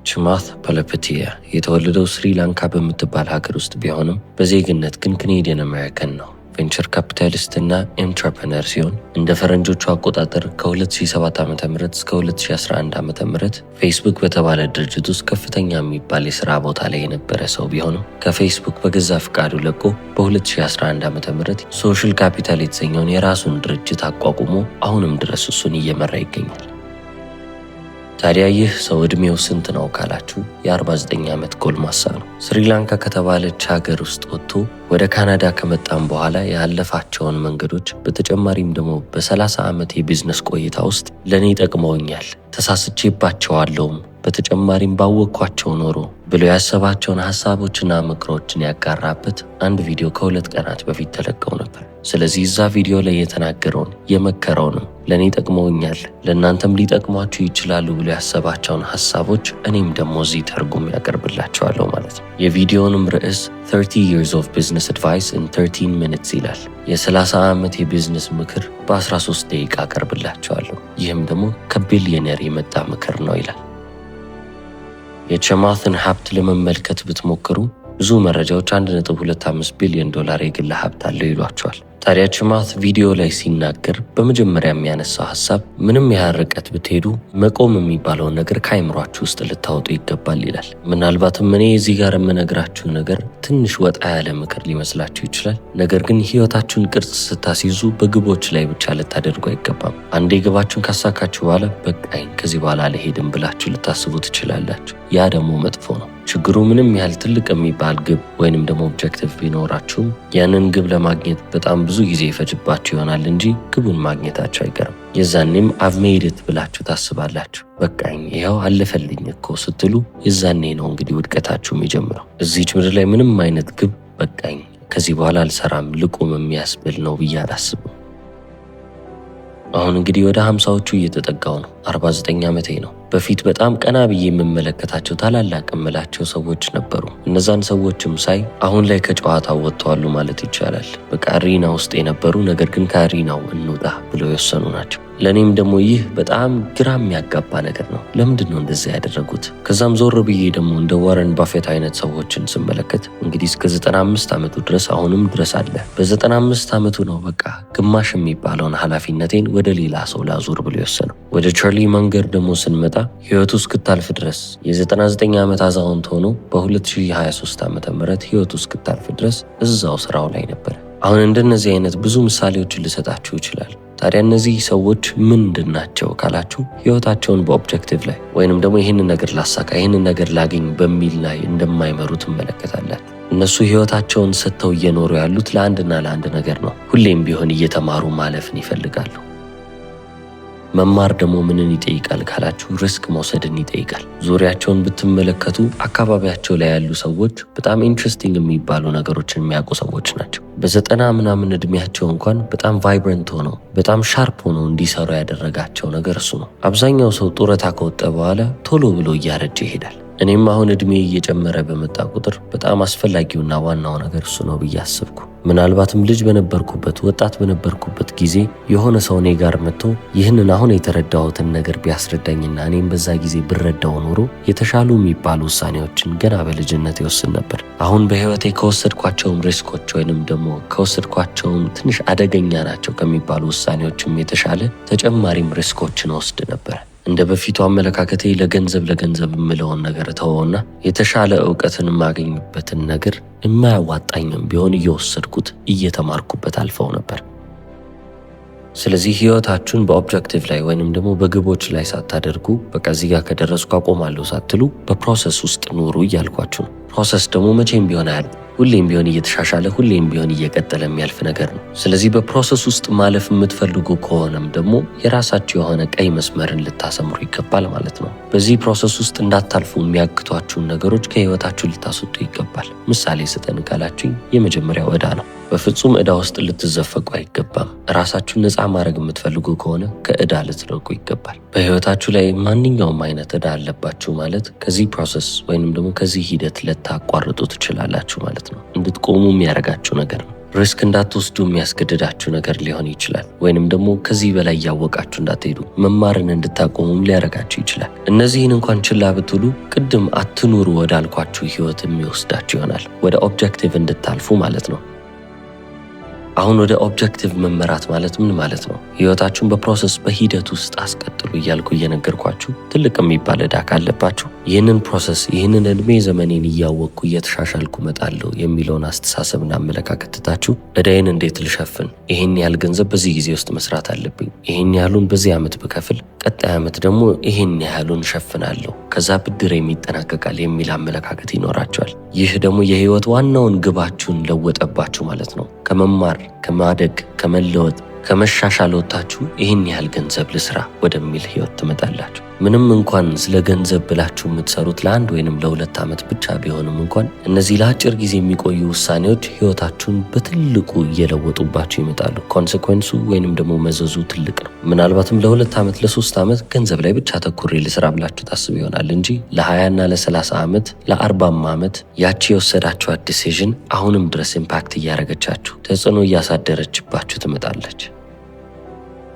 ችማት ፐለፐቲያ የተወለደው ስሪላንካ በምትባል ሀገር ውስጥ ቢሆንም በዜግነት ግን ካናዲያን አሜሪካን ነው። ቬንቸር ካፒታሊስትና ኤንትረፕረነር ሲሆን እንደ ፈረንጆቹ አቆጣጠር ከ2007 ዓ.ም እስከ 2011 ዓ.ም ፌስቡክ በተባለ ድርጅት ውስጥ ከፍተኛ የሚባል የሥራ ቦታ ላይ የነበረ ሰው ቢሆንም ከፌስቡክ በገዛ ፍቃዱ ለቆ በ2011 ዓ.ም ሶሻል ካፒታል የተሰኘውን የራሱን ድርጅት አቋቁሞ አሁንም ድረስ እሱን እየመራ ይገኛል። ታዲያ ይህ ሰው ዕድሜው ስንት ነው ካላችሁ የ49 ዓመት ጎልማሳ ነው። ስሪላንካ ከተባለች ሀገር ውስጥ ወጥቶ ወደ ካናዳ ከመጣም በኋላ ያለፋቸውን መንገዶች በተጨማሪም ደግሞ በ30 ዓመት የቢዝነስ ቆይታ ውስጥ ለእኔ ጠቅመውኛል፣ ተሳስቼባቸዋለሁም፣ በተጨማሪም ባወቅኳቸው ኖሮ ብሎ ያሰባቸውን ሐሳቦችና ምክሮችን ያጋራበት አንድ ቪዲዮ ከ2 ቀናት በፊት ተለቀው ነበር። ስለዚህ እዛ ቪዲዮ ላይ የተናገረውን የመከረውንም ለእኔ ጠቅመውኛል፣ ለእናንተም ሊጠቅሟችሁ ይችላሉ ብሎ ያሰባቸውን ሐሳቦች እኔም ደግሞ እዚህ ተርጉም ያቀርብላቸዋለሁ ማለት ነው። የቪዲዮውንም ርዕስ 30 years of business advice in 13 minutes ይላል። የ30 ዓመት የቢዝነስ ምክር በ13 ደቂቃ አቀርብላቸዋለሁ። ይህም ደግሞ ከቢሊየነር የመጣ ምክር ነው ይላል። የችማትን ሀብት ለመመልከት ብትሞክሩ ብዙ መረጃዎች $1.25 ቢሊዮን የግል ሀብት አለው ይሏቸዋል። ታዲያ ችማት ቪዲዮ ላይ ሲናገር በመጀመሪያ የሚያነሳው ሐሳብ ምንም ያህል ርቀት ብትሄዱ መቆም የሚባለውን ነገር ከአይምሯችሁ ውስጥ ልታወጡ ይገባል ይላል። ምናልባትም እኔ እዚህ ጋር የምነግራችሁ ነገር ትንሽ ወጣ ያለ ምክር ሊመስላችሁ ይችላል። ነገር ግን ሕይወታችሁን ቅርጽ ስታስይዙ በግቦች ላይ ብቻ ልታደርጉ አይገባም። አንዴ ግባችሁን ካሳካችሁ በኋላ በቃኝ ከዚህ በኋላ አልሄድም ብላችሁ ልታስቡ ትችላላችሁ። ያ ደግሞ መጥፎ ነው። ችግሩ ምንም ያህል ትልቅ የሚባል ግብ ወይንም ደግሞ ኦብጀክቲቭ ቢኖራችሁም ያንን ግብ ለማግኘት በጣም ብዙ ጊዜ ይፈጅባችሁ ይሆናል እንጂ ግቡን ማግኘታችሁ አይቀርም። የዛኔም I've made it ብላችሁ ታስባላችሁ። በቃኝ ይኸው አለፈልኝ እኮ ስትሉ የዛኔ ነው እንግዲህ ውድቀታችሁ የሚጀምረው። እዚች ምድር ላይ ምንም አይነት ግብ በቃኝ ከዚህ በኋላ አልሰራም ልቁም የሚያስብል ነው ብዬ አላስብም። አሁን እንግዲህ ወደ 50ዎቹ እየተጠጋው ነው። 49 ዓመቴ ነው። በፊት በጣም ቀና ብዬ የምመለከታቸው ታላላቅ እምላቸው ሰዎች ነበሩ። እነዛን ሰዎችም ሳይ አሁን ላይ ከጨዋታው ወጥተዋል ማለት ይቻላል። በቃ አሪና ውስጥ የነበሩ ነገር ግን ከአሪናው እንውጣ ብለው የወሰኑ ናቸው። ለእኔም ደግሞ ይህ በጣም ግራ የሚያጋባ ነገር ነው። ለምንድን ነው እንደዚህ ያደረጉት? ከዛም ዞር ብዬ ደግሞ እንደ ዋረን ባፌት አይነት ሰዎችን ስመለከት እንግዲህ እስከ 95 ዓመቱ ድረስ አሁንም ድረስ አለ። በ95 ዓመቱ ነው በቃ ግማሽ የሚባለውን ኃላፊነቴን ወደ ሌላ ሰው ላዙር ብሎ የወሰነው። ወደ ቻርሊ መንገር ደግሞ ስንመጣ ሕይወቱ እስክታልፍ ድረስ የ99 ዓመት አዛውንት ሆኖ በ2023 ዓ.ም ሕይወቱ እስክታልፍ ድረስ እዛው ስራው ላይ ነበር። አሁን እንደነዚህ አይነት ብዙ ምሳሌዎችን ልሰጣችሁ ይችላል። ታዲያ እነዚህ ሰዎች ምንድን ናቸው ካላችሁ ሕይወታቸውን በኦብጀክቲቭ ላይ ወይንም ደግሞ ይህንን ነገር ላሳካ ይህንን ነገር ላገኝ በሚል ላይ እንደማይመሩ ትመለከታላችሁ። እነሱ ሕይወታቸውን ሰጥተው እየኖሩ ያሉት ለአንድና ለአንድ ነገር ነው። ሁሌም ቢሆን እየተማሩ ማለፍን ይፈልጋሉ። መማር ደግሞ ምንን ይጠይቃል ካላችሁ ሪስክ መውሰድን ይጠይቃል። ዙሪያቸውን ብትመለከቱ አካባቢያቸው ላይ ያሉ ሰዎች በጣም ኢንትረስቲንግ የሚባሉ ነገሮችን የሚያውቁ ሰዎች ናቸው። በ90 ምናምን ዕድሜያቸው እንኳን በጣም ቫይብረንት ሆነው በጣም ሻርፕ ሆነው እንዲሰሩ ያደረጋቸው ነገር እሱ ነው። አብዛኛው ሰው ጡረታ ከወጣ በኋላ ቶሎ ብሎ እያረጀ ይሄዳል። እኔም አሁን ዕድሜ እየጨመረ በመጣ ቁጥር በጣም አስፈላጊውና ዋናው ነገር እሱ ነው ብዬ አስብኩ። ምናልባትም ልጅ በነበርኩበት ወጣት በነበርኩበት ጊዜ የሆነ ሰው እኔ ጋር መጥቶ ይህንን አሁን የተረዳሁትን ነገር ቢያስረዳኝና እኔም በዛ ጊዜ ብረዳው ኖሮ የተሻሉ የሚባሉ ውሳኔዎችን ገና በልጅነት ይወስን ነበር። አሁን በሕይወቴ ከወሰድኳቸውም ሪስኮች ወይንም ደግሞ ከወሰድኳቸውም ትንሽ አደገኛ ናቸው ከሚባሉ ውሳኔዎችም የተሻለ ተጨማሪም ሪስኮችን ወስድ ነበር። እንደ በፊቱ አመለካከቴ ለገንዘብ የምለውን ነገር ተወውና የተሻለ ዕውቀትን የማገኝበትን ነገር የማያዋጣኝም ቢሆን እየወሰድኩት እየተማርኩበት አልፈው ነበር። ስለዚህ ሕይወታችሁን በኦብጀክቲቭ ላይ ወይንም ደግሞ በግቦች ላይ ሳታደርጉ በቃ እዚህ ጋር ከደረስኩ አቆማለሁ ሳትሉ በፕሮሰስ ውስጥ ኑሩ እያልኳችሁ ነው። ፕሮሰስ ደግሞ መቼም ቢሆን አያልቅም። ሁሌም ቢሆን እየተሻሻለ ሁሌም ቢሆን እየቀጠለ የሚያልፍ ነገር ነው። ስለዚህ በፕሮሰስ ውስጥ ማለፍ የምትፈልጉ ከሆነም ደግሞ የራሳችሁ የሆነ ቀይ መስመርን ልታሰምሩ ይገባል ማለት ነው። በዚህ ፕሮሰስ ውስጥ እንዳታልፉ የሚያግቷችሁን ነገሮች ከሕይወታችሁ ልታስወጡ ይገባል። ምሳሌ ስጠን ካላችሁኝ የመጀመሪያው ዕዳ ነው። በፍጹም ዕዳ ውስጥ ልትዘፈቁ አይገባም። ራሳችሁን ነፃ ማድረግ የምትፈልጉ ከሆነ ከዕዳ ልትርቁ ይገባል። በሕይወታችሁ ላይ ማንኛውም አይነት ዕዳ አለባችሁ ማለት ከዚህ ፕሮሰስ ወይንም ደግሞ ከዚህ ሂደት ልታቋርጡ ትችላላችሁ ማለት ነው። እንድትቆሙ የሚያደርጋችሁ ነገር ነው። ሪስክ እንዳትወስዱ የሚያስገድዳችሁ ነገር ሊሆን ይችላል። ወይንም ደግሞ ከዚህ በላይ እያወቃችሁ እንዳትሄዱ መማርን እንድታቆሙም ሊያረጋችሁ ይችላል። እነዚህን እንኳን ችላ ብትሉ ቅድም አትኑሩ ወዳልኳችሁ ህይወት የሚወስዳችሁ ይሆናል። ወደ ኦብጀክቲቭ እንድታልፉ ማለት ነው። አሁን ወደ ኦብጀክቲቭ መመራት ማለት ምን ማለት ነው? ህይወታችሁን በፕሮሰስ በሂደት ውስጥ አስቀጥሉ እያልኩ እየነገርኳችሁ ትልቅ የሚባል ዕዳ ካለባችሁ ይህንን ፕሮሰስ ይህንን ዕድሜ ዘመኔን እያወቅኩ እየተሻሻልኩ መጣለሁ የሚለውን አስተሳሰብና አመለካከት ትታችሁ ዕዳዬን እንዴት ልሸፍን፣ ይህን ያህል ገንዘብ በዚህ ጊዜ ውስጥ መስራት አለብኝ፣ ይህን ያህሉን በዚህ ዓመት ብከፍል ቀጣይ ዓመት ደግሞ ይህን ያህሉን እሸፍናለሁ፣ ከዛ ብድር የሚጠናቀቃል የሚል አመለካከት ይኖራቸዋል። ይህ ደግሞ የህይወት ዋናውን ግባችሁን ለወጠባችሁ ማለት ነው። ከመማር ከማደግ ከመለወጥ ከመሻሻል ወጥታችሁ ይህን ያህል ገንዘብ ልስራ ወደሚል ህይወት ትመጣላችሁ። ምንም እንኳን ስለ ገንዘብ ብላችሁ የምትሰሩት ለ1 ወይንም ለ2 ዓመት ብቻ ቢሆንም እንኳን እነዚህ ለአጭር ጊዜ የሚቆዩ ውሳኔዎች ህይወታችሁን በትልቁ እየለወጡባችሁ ይመጣሉ። ኮንሴኩዌንሱ ወይንም ደግሞ መዘዙ ትልቅ ነው። ምናልባትም ለ2 ዓመት ለ3 ዓመት ገንዘብ ላይ ብቻ ተኩሬ ልስራ ብላችሁ ታስቡ ይሆናል እንጂ ለ20ና ለ30 ዓመት ለ40 ዓመት ያቺ የወሰዳችኋት ዲሲዥን አሁንም ድረስ ኢምፓክት እያረገቻችሁ ተጽዕኖ እያሳደረችባችሁ ትመጣለች።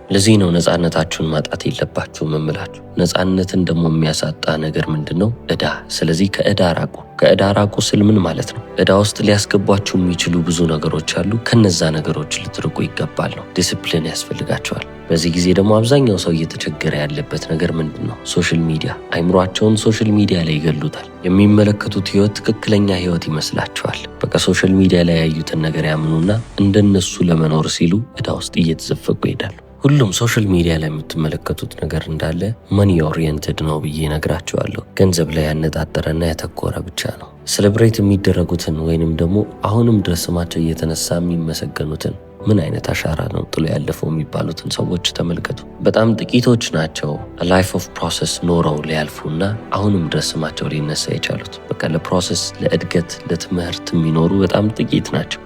ለዚህ ነው ነፃነታችሁን ማጣት የለባችሁም እምላችሁ። ነፃነትን ደግሞ የሚያሳጣ ነገር ምንድነው? ዕዳ። ስለዚህ ከዕዳ ራቁ። ከዕዳ ራቁ ስል ምን ማለት ነው? ዕዳ ውስጥ ሊያስገቧችሁ የሚችሉ ብዙ ነገሮች አሉ። ከነዛ ነገሮች ልትርቁ ይገባል ነው። ዲስፕሊን ያስፈልጋቸዋል። በዚህ ጊዜ ደግሞ አብዛኛው ሰው እየተቸገረ ያለበት ነገር ምንድነው? ሶሻል ሚዲያ። አይምሯቸውን ሶሻል ሚዲያ ላይ ይገሉታል። የሚመለከቱት ህይወት ትክክለኛ ህይወት ይመስላቸዋል። በቃ ሶሻል ሚዲያ ላይ ያዩትን ነገር ያምኑና እንደነሱ ለመኖር ሲሉ ዕዳ ውስጥ እየተዘፈቁ ይሄዳሉ። ሁሉም ሶሻል ሚዲያ ላይ የምትመለከቱት ነገር እንዳለ መኒ ኦሪየንትድ ነው ብዬ ነግራቸዋለሁ። ገንዘብ ላይ ያነጣጠረና ያተኮረ ብቻ ነው። ሴሌብሬት የሚደረጉትን ወይንም ደግሞ አሁንም ድረስ ስማቸው እየተነሳ የሚመሰገኑትን ምን አይነት አሻራ ነው ጥሎ ያለፈው የሚባሉትን ሰዎች ተመልከቱ። በጣም ጥቂቶች ናቸው ላይፍ ኦፍ ፕሮሰስ ኖረው ሊያልፉና አሁንም ድረስ ስማቸው ሊነሳ የቻሉት። በቃ ለፕሮሰስ ለእድገት ለትምህርት የሚኖሩ በጣም ጥቂት ናቸው።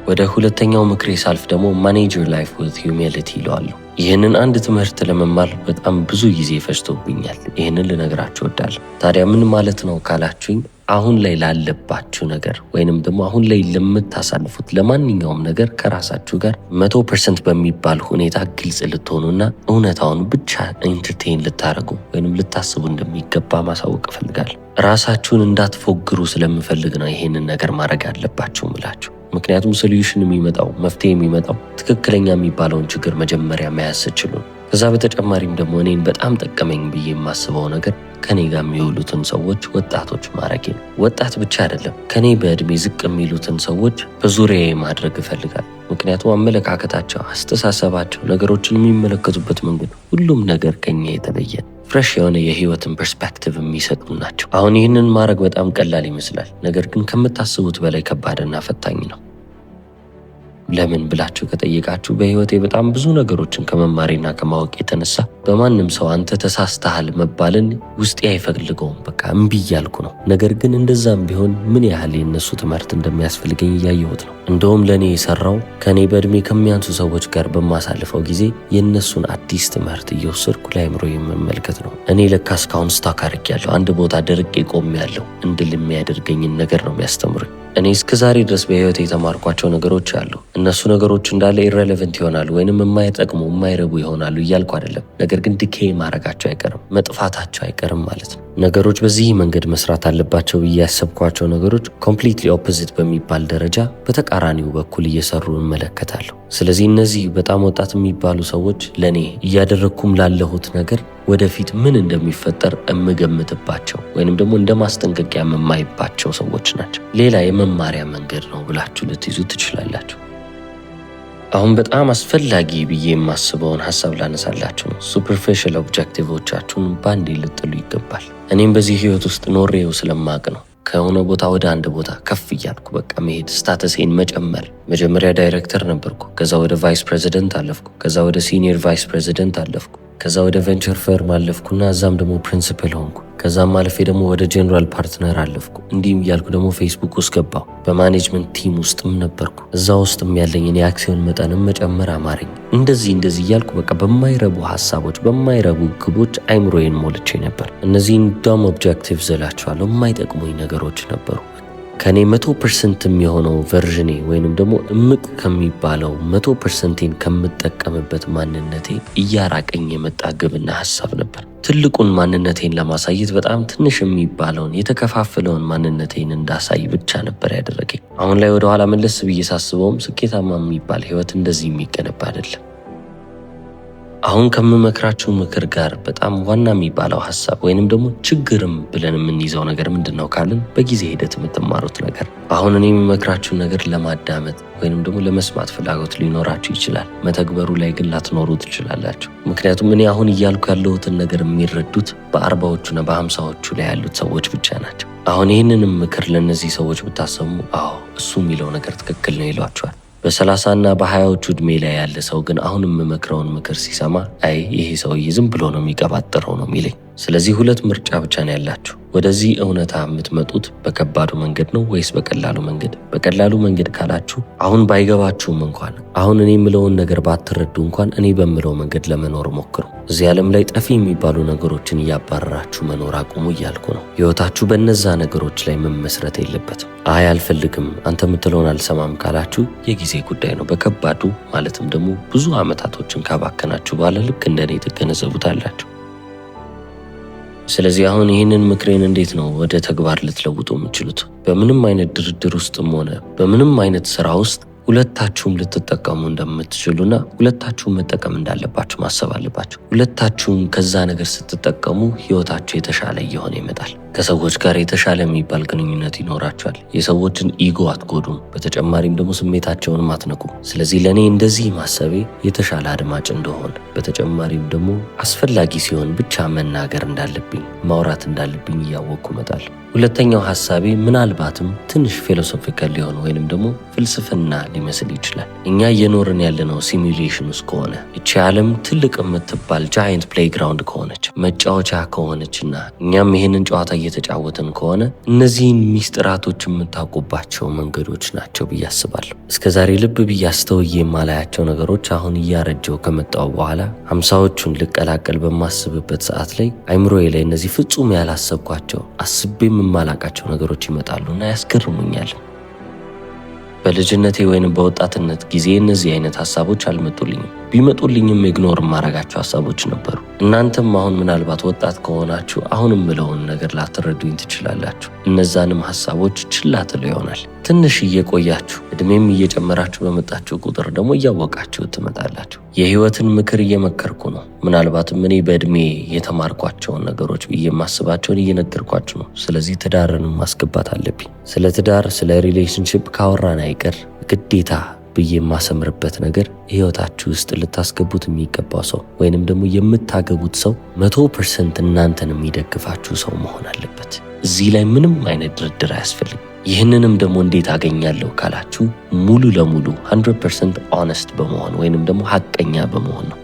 ወደ ሁለተኛው ምክሬ ሳልፍ ደግሞ ማኔጅ ዮር ላይፍ ዊዝ ሂዩሚሊቲ ይለዋለሁ። ይህንን አንድ ትምህርት ለመማር በጣም ብዙ ጊዜ ፈጅቶብኛል። ይህንን ልነግራችሁ እወዳለሁ። ታዲያ ምን ማለት ነው ካላችሁኝ፣ አሁን ላይ ላለባችሁ ነገር ወይንም ደግሞ አሁን ላይ ለምታሳልፉት ለማንኛውም ነገር ከራሳችሁ ጋር 100% በሚባል ሁኔታ ግልጽ ልትሆኑና እውነታውን ብቻ ኢንተርቴይን ልታረጉ ወይንም ልታስቡ እንደሚገባ ማሳወቅ እፈልጋለሁ። ራሳችሁን እንዳትፎግሩ ስለምፈልግ ነው ይህንን ነገር ማድረግ አለባችሁ ምላችሁ። ምክንያቱም ሶሉሽን የሚመጣው መፍትሄ የሚመጣው ትክክለኛ የሚባለውን ችግር መጀመሪያ መያዝ ስትችሉ። ከዛ በተጨማሪም ደግሞ እኔን በጣም ጠቀመኝ ብዬ የማስበው ነገር ከኔ ጋር የሚውሉትን ሰዎች ወጣቶች ማድረግ ነው። ወጣት ብቻ አይደለም፣ ከኔ በእድሜ ዝቅ የሚሉትን ሰዎች በዙሪያዬ ማድረግ እፈልጋለሁ። ምክንያቱም አመለካከታቸው፣ አስተሳሰባቸው፣ ነገሮችን የሚመለከቱበት መንገድ ሁሉም ነገር ከኛ የተለየ ፍሬሽ የሆነ የህይወትን ፐርስፔክቲቭ የሚሰጡ ናቸው። አሁን ይህንን ማድረግ በጣም ቀላል ይመስላል፣ ነገር ግን ከምታስቡት በላይ ከባድና ፈታኝ ነው። ለምን ብላችሁ ከጠየቃችሁ በህይወቴ በጣም ብዙ ነገሮችን ከመማሬና ከማወቅ የተነሳ በማንም ሰው አንተ ተሳስተሃል መባልን ውስጤ አይፈልገውም። በቃ እምቢ እያልኩ ነው። ነገር ግን እንደዛም ቢሆን ምን ያህል የነሱ ትምህርት እንደሚያስፈልገኝ እያየሁት ነው። እንደውም ለእኔ የሰራው ከኔ በእድሜ ከሚያንሱ ሰዎች ጋር በማሳልፈው ጊዜ የእነሱን አዲስ ትምህርት እየወሰድኩ ለአእምሮ የመመልከት ነው። እኔ ለካ እስካሁን ስታክ አድርጌያለሁ፣ አንድ ቦታ ደርቄ ቆሜያለሁ እንድል የሚያደርገኝን ነገር ነው የሚያስተምሩኝ። እኔ እስከ ዛሬ ድረስ በህይወት የተማርኳቸው ነገሮች አሉ። እነሱ ነገሮች እንዳለ ኢሬሌቨንት ይሆናሉ ወይንም የማይጠቅሙ የማይረቡ ይሆናሉ እያልኩ አይደለም። ነገር ግን ዲኬ ማድረጋቸው አይቀርም፣ መጥፋታቸው አይቀርም ማለት ነው። ነገሮች በዚህ መንገድ መስራት አለባቸው ብዬ ያሰብኳቸው ነገሮች ኮምፕሊትሊ ኦፖዚት በሚባል ደረጃ በተቃራኒው በኩል እየሰሩ እመለከታለሁ። ስለዚህ እነዚህ በጣም ወጣት የሚባሉ ሰዎች ለእኔ እያደረግኩም ላለሁት ነገር ወደፊት ምን እንደሚፈጠር እምገምትባቸው ወይንም ደግሞ እንደ ማስጠንቀቂያ የማይባቸው ሰዎች ናቸው። ሌላ የመማሪያ መንገድ ነው ብላችሁ ልትይዙ ትችላላችሁ። አሁን በጣም አስፈላጊ ብዬ የማስበውን ሀሳብ ላነሳላችሁ ነው። ሱፐርፊሻል ኦብጀክቲቮቻችሁን ባንዴ ልጥሉ ይገባል። እኔም በዚህ ህይወት ውስጥ ኖሬው ስለማቅ ነው ከሆነ ቦታ ወደ አንድ ቦታ ከፍ እያልኩ በቃ መሄድ፣ ስታተሴን መጨመር። መጀመሪያ ዳይሬክተር ነበርኩ፣ ከዛ ወደ ቫይስ ፕሬዚደንት አለፍኩ፣ ከዛ ወደ ሲኒየር ቫይስ ፕሬዚደንት አለፍኩ፣ ከዛ ወደ ቬንቸር ፈርም አለፍኩና እዛም ደግሞ ፕሪንሲፕል ሆንኩ። ከዛም አልፌ ደግሞ ወደ ጄኔራል ፓርትነር አለፍኩ። እንዲህም እያልኩ ደግሞ ፌስቡክ ውስጥ ገባሁ። በማኔጅመንት ቲም ውስጥም ነበርኩ። እዛ ውስጥም ያለኝን የአክሲዮን መጠንም መጨመር አማረኝ። እንደዚህ እያልኩ በቃ በማይረቡ ሀሳቦች፣ በማይረቡ ግቦች አይምሮዬን ሞልቼ ነበር። እነዚህን ዳም ኦብጀክቲቭ ዘላቸዋለሁ፣ የማይጠቅሙኝ ነገሮች ነበሩ። ከኔ 100% የሚሆነው ቨርዥኔ ወይንም ደግሞ እምቅ ከሚባለው 100%ን ከምጠቀምበት ማንነቴ እያራቀኝ የመጣ ግብና ሐሳብ ነበር። ትልቁን ማንነቴን ለማሳየት በጣም ትንሽ የሚባለውን የተከፋፈለውን ማንነቴን እንዳሳይ ብቻ ነበር ያደረገኝ። አሁን ላይ ወደ ኋላ መለስ ብዬ ሳስበውም ስኬታማ የሚባል ህይወት እንደዚህ የሚገነባ አይደለም። አሁን ከምመክራችሁ ምክር ጋር በጣም ዋና የሚባለው ሐሳብ ወይንም ደግሞ ችግርም ብለን የምንይዘው ነገር ምንድነው ካልን በጊዜ ሂደት የምትማሩት ነገር። አሁን እኔ የምመክራችሁ ነገር ለማዳመጥ ወይንም ደግሞ ለመስማት ፍላጎት ሊኖራችሁ ይችላል። መተግበሩ ላይ ግን ላትኖሩ ትችላላችሁ። ምክንያቱም እኔ አሁን እያልኩ ያለሁትን ነገር የሚረዱት በ40ዎቹና በ50ዎቹ ላይ ያሉት ሰዎች ብቻ ናቸው። አሁን ይህንንም ምክር ለእነዚህ ሰዎች ብታሰሙ አዎ እሱ የሚለው ነገር ትክክል ነው ይሏቸዋል። በ30ና በ20ዎቹ ዕድሜ ላይ ያለ ሰው ግን አሁን የምመክረውን ምክር ሲሰማ አይ ይሄ ሰውዬ ዝም ብሎ ነው የሚቀባጥረው ነው የሚለኝ። ስለዚህ ሁለት ምርጫ ብቻ ነው ያላችሁ። ወደዚህ እውነታ የምትመጡት በከባዱ መንገድ ነው ወይስ በቀላሉ መንገድ? በቀላሉ መንገድ ካላችሁ አሁን ባይገባችሁም እንኳን አሁን እኔ የምለውን ነገር ባትረዱ እንኳን እኔ በምለው መንገድ ለመኖር ሞክሩ። እዚህ ዓለም ላይ ጠፊ የሚባሉ ነገሮችን እያባረራችሁ መኖር አቁሙ እያልኩ ነው። ሕይወታችሁ በእነዛ ነገሮች ላይ መመስረት የለበትም። አይ አልፈልግም፣ አንተ የምትለውን አልሰማም ካላችሁ የጊዜ ጉዳይ ነው። በከባዱ ማለትም ደግሞ ብዙ ዓመታቶችን ካባከናችሁ በኋላ ልክ እንደኔ ትገነዘቡታላችሁ። ስለዚህ አሁን ይህንን ምክሬን እንዴት ነው ወደ ተግባር ልትለውጡ የምችሉት? በምንም አይነት ድርድር ውስጥም ሆነ በምንም አይነት ስራ ውስጥ ሁለታችሁም ልትጠቀሙ እንደምትችሉና ሁለታችሁም መጠቀም እንዳለባችሁ ማሰብ አለባችሁ። ሁለታችሁም ከዛ ነገር ስትጠቀሙ ህይወታችሁ የተሻለ እየሆነ ይመጣል። ከሰዎች ጋር የተሻለ የሚባል ግንኙነት ይኖራችኋል። የሰዎችን ኢጎ አትጎዱም። በተጨማሪም ደግሞ ስሜታቸውንም አትነኩም። ስለዚህ ለእኔ እንደዚህ ማሰቤ የተሻለ አድማጭ እንደሆን፣ በተጨማሪም ደግሞ አስፈላጊ ሲሆን ብቻ መናገር እንዳለብኝ ማውራት እንዳለብኝ እያወቅኩ እመጣለሁ። ሁለተኛው ሐሳቤ ምናልባትም ትንሽ ፊሎሶፊካል ሊሆን ወይንም ደግሞ ፍልስፍና ሊመስል ይችላል። እኛ እየኖርን ያለነው ሲሙሌሽን ውስጥ ከሆነ እቺ ዓለም ትልቅ የምትባል ጃይንት ፕሌይግራውንድ ከሆነች መጫወቻ ከሆነችና እኛም ይህንን ጨዋታ እየተጫወትን ከሆነ እነዚህን ሚስጥራቶች የምታውቁባቸው መንገዶች ናቸው ብዬ አስባለሁ። እስከዛሬ ልብ ብዬ አስተውዬ የማላያቸው ነገሮች አሁን እያረጀው ከመጣው በኋላ 50ዎቹን ልቀላቀል በማስብበት ሰዓት ላይ አይምሮዬ ላይ እነዚህ ፍጹም ያላሰብኳቸው አስቤም የማላቃቸው ነገሮች ይመጣሉና ያስገርሙኛል። በልጅነቴ ወይንም በወጣትነት ጊዜ እነዚህ አይነት ሐሳቦች አልመጡልኝም። ቢመጡልኝም ኢግኖር ማረጋቸው ሐሳቦች ነበሩ። እናንተም አሁን ምናልባት ወጣት ከሆናችሁ አሁን የምለውን ነገር ላትረዱኝ ትችላላችሁ። እነዛንም ሐሳቦች ችላ ትለው ይሆናል። ትንሽ እየቆያችሁ እድሜም እየጨመራችሁ በመጣችሁ ቁጥር ደግሞ እያወቃችሁ ትመጣላችሁ። የህይወትን ምክር እየመከርኩ ነው። ምናልባትም እኔ በእድሜ የተማርኳቸውን ነገሮች ብዬ የማስባቸውን እየነገርኳችሁ ነው። ስለዚህ ትዳርንም ማስገባት አለብኝ። ስለ ትዳር ስለ ሪሌሽንሽፕ ካወራን አይቀር ግዴታ ብዬ የማሰምርበት ነገር ህይወታችሁ ውስጥ ልታስገቡት የሚገባው ሰው ወይንም ደግሞ የምታገቡት ሰው 100% እናንተን የሚደግፋችሁ ሰው መሆን አለበት። እዚህ ላይ ምንም አይነት ድርድር አያስፈልግም። ይህንንም ደግሞ እንዴት አገኛለሁ ካላችሁ ሙሉ ለሙሉ 100% ኦነስት በመሆን ወይንም ደግሞ ሐቀኛ በመሆን ነው።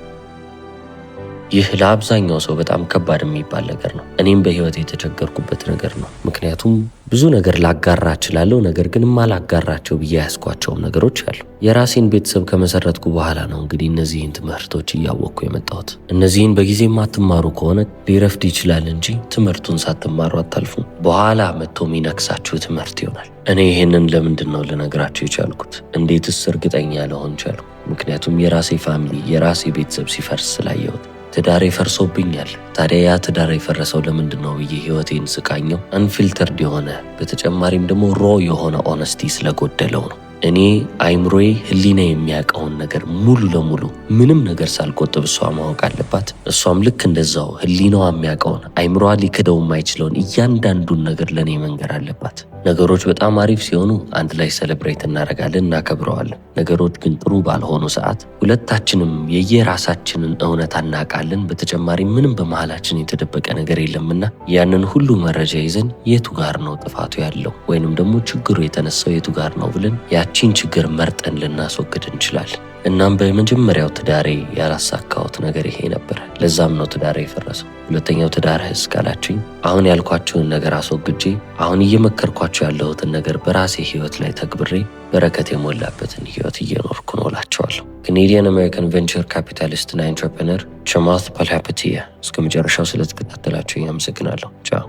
ይህ ለአብዛኛው ሰው በጣም ከባድ የሚባል ነገር ነው። እኔም በህይወት የተቸገርኩበት ነገር ነው። ምክንያቱም ብዙ ነገር ላጋራ እችላለሁ፣ ነገር ግን ማላጋራቸው ብዬ ያስኳቸውም ነገሮች አሉ። የራሴን ቤተሰብ ከመሰረትኩ በኋላ ነው እንግዲህ እነዚህን ትምህርቶች እያወቅኩ የመጣሁት። እነዚህን በጊዜ የማትማሩ ከሆነ ሊረፍድ ይችላል እንጂ ትምህርቱን ሳትማሩ አታልፉም። በኋላ መጥቶ የሚነክሳችሁ ትምህርት ይሆናል። እኔ ይህንን ለምንድን ነው ልነግራችሁ የቻልኩት? እንዴትስ እርግጠኛ ልሆን ቻልኩ? ምክንያቱም የራሴ ፋሚሊ የራሴ ቤተሰብ ሲፈርስ ስላየሁት። ትዳሬ ፈርሶብኛል። ታዲያ ያ ትዳሬ የፈረሰው ለምንድን ነው ብዬ ህይወቴን ስቃኘው አንፊልተርድ የሆነ በተጨማሪም ደግሞ ሮ የሆነ ኦነስቲ ስለጎደለው ነው። እኔ አይምሮዬ ህሊና የሚያውቀውን ነገር ሙሉ ለሙሉ ምንም ነገር ሳልቆጥብ እሷ ማወቅ አለባት። እሷም ልክ እንደዛው ህሊናዋ የሚያውቀውን አይምሮዋ ሊክደው የማይችለውን እያንዳንዱን ነገር ለእኔ መንገር አለባት። ነገሮች በጣም አሪፍ ሲሆኑ አንድ ላይ ሴሌብሬት እናደርጋለን፣ እናከብረዋለን። ነገሮች ግን ጥሩ ባልሆኑ ሰዓት ሁለታችንም የየራሳችንን እውነት እናውቃለን። በተጨማሪ ምንም በመሃላችን የተደበቀ ነገር የለምና ያንን ሁሉ መረጃ ይዘን የቱ ጋር ነው ጥፋቱ ያለው ወይንም ደግሞ ችግሩ የተነሳው የቱ ጋር ነው ብለን ያቺን ችግር መርጠን ልናስወግድ እንችላለን። እናም በመጀመሪያው ትዳሬ ያላሳካሁት ነገር ይሄ ነበር። ለዛም ነው ትዳሬ የፈረሰው። ሁለተኛው ትዳርህስ ካላችሁኝ አሁን ያልኳችሁን ነገር አስወግጄ አሁን እየመከርኳችሁ ያለሁትን ነገር በራሴ ህይወት ላይ ተግብሬ በረከት የሞላበትን ህይወት እየኖርኩ ነው እላቸዋለሁ። ካናዲያን አሜሪካን ቬንቸር ካፒታሊስት እና ኢንተርፕረነር ቸማት ፓልሃፒቲያ። እስከ መጨረሻው ስለተከታተላችሁኝ አመሰግናለሁ። ቻው።